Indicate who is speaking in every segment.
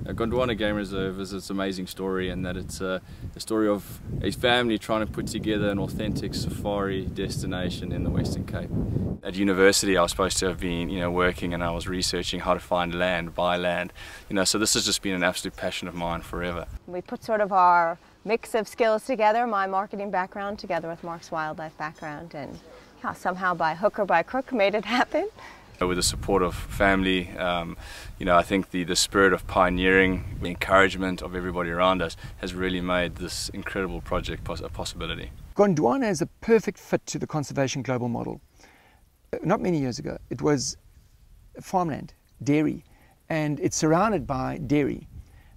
Speaker 1: Gondwana Game Reserve is its amazing story, and that it's a story of a family trying to put together an authentic safari destination in the Western Cape. At university I was supposed to have been working, and I was researching how to find land, buy land, so this has just been an absolute passion of mine forever.
Speaker 2: We put sort of our mix of skills together, my marketing background together with Mark's wildlife background, and somehow by hook or by crook made it happen.
Speaker 1: With the support of family, I think the spirit of pioneering, the encouragement of everybody around us has really made this incredible project a possibility.
Speaker 3: Gondwana is a perfect fit to the Conservation Global model. Not many years ago, it was farmland, dairy, and it's surrounded by dairy.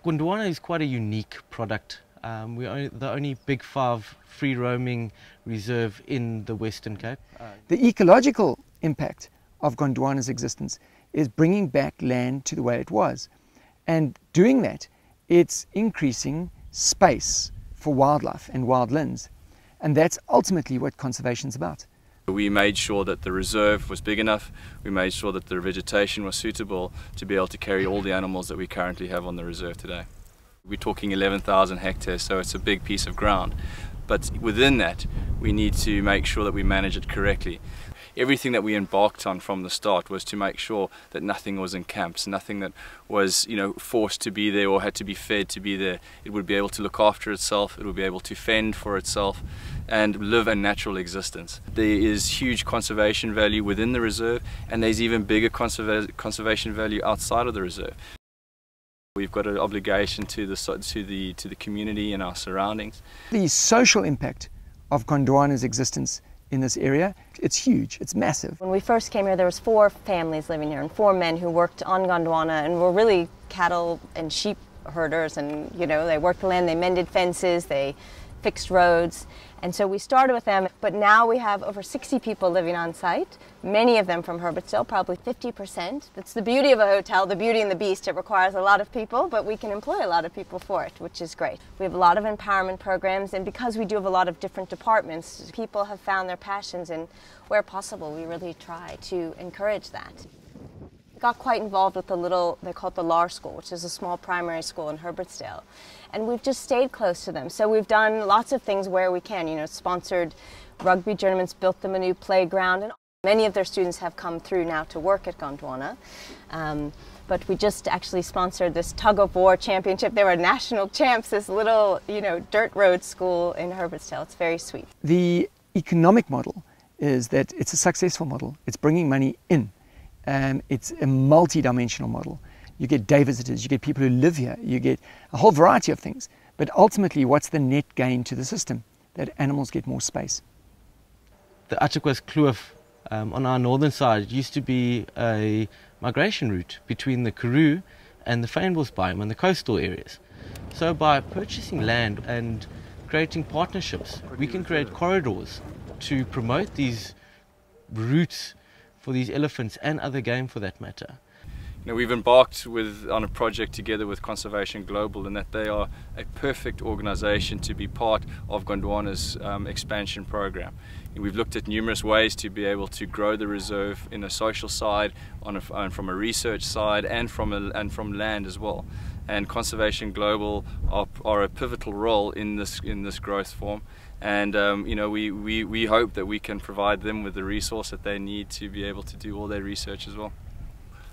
Speaker 4: Gondwana is quite a unique product. We're the only Big 5 free-roaming reserve in the Western Cape.
Speaker 3: The ecological impact of Gondwana's existence is bringing back land to the way it was, and doing that it's increasing space for wildlife and wildlands, and that's ultimately what conservation is about.
Speaker 1: We made sure that the reserve was big enough, we made sure that the vegetation was suitable to be able to carry all the animals that we currently have on the reserve today. We're talking 11,000 hectares, so it's a big piece of ground, but within that we need to make sure that we manage it correctly. Everything that we embarked on from the start was to make sure that nothing was in camps, nothing that was forced to be there or had to be fed to be there. It would be able to look after itself, it would be able to fend for itself and live a natural existence. There is huge conservation value within the reserve, and there's even bigger conservation value outside of the reserve. We've got an obligation to the community and our surroundings.
Speaker 3: The social impact of Gondwana's existence in this area, it's huge, it's massive.
Speaker 2: When we first came here, there was 4 families living here and 4 men who worked on Gondwana and were really cattle and sheep herders, and they worked the land, they mended fences, they fixed roads, and so we started with them. But now we have over 60 people living on site, many of them from Herbertsdale, probably 50%. That's the beauty of a hotel, the beauty and the beast. It requires a lot of people, but we can employ a lot of people for it, which is great. We have a lot of empowerment programs, and because we do have a lot of different departments, people have found their passions, and where possible we really try to encourage that. Got quite involved with they call it the LAR school, which is a small primary school in Herbertsdale, and we've just stayed close to them. So we've done lots of things where we can, sponsored rugby tournaments, built them a new playground, and many of their students have come through now to work at Gondwana. But we just actually sponsored this tug-of-war championship. They were national champs, this little, dirt road school in Herbertsdale. It's very sweet.
Speaker 3: The economic model is that it's a successful model. It's bringing money in. It's a multi-dimensional model. You get day visitors, you get people who live here, you get a whole variety of things. But ultimately, what's the net gain to the system? That animals get more space.
Speaker 4: The Atchikwas Kloof on our northern side used to be a migration route between the Karoo and the Fynbos biome and the coastal areas. So by purchasing land and creating partnerships, we can create corridors to promote these routes for these elephants and other game for that matter.
Speaker 1: We've embarked on a project together with Conservation Global, in that they are a perfect organisation to be part of Gondwana's expansion program. We've looked at numerous ways to be able to grow the reserve in a social side, from a research side, and from land as well. And Conservation Global are a pivotal role in this growth form. And we hope that we can provide them with the resource that they need to be able to do all their research as well.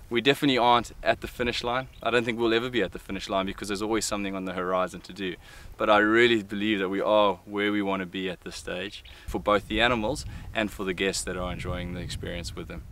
Speaker 1: We definitely aren't at the finish line. I don't think we'll ever be at the finish line, because there's always something on the horizon to do. But I really believe that we are where we want to be at this stage, for both the animals and for the guests that are enjoying the experience with them.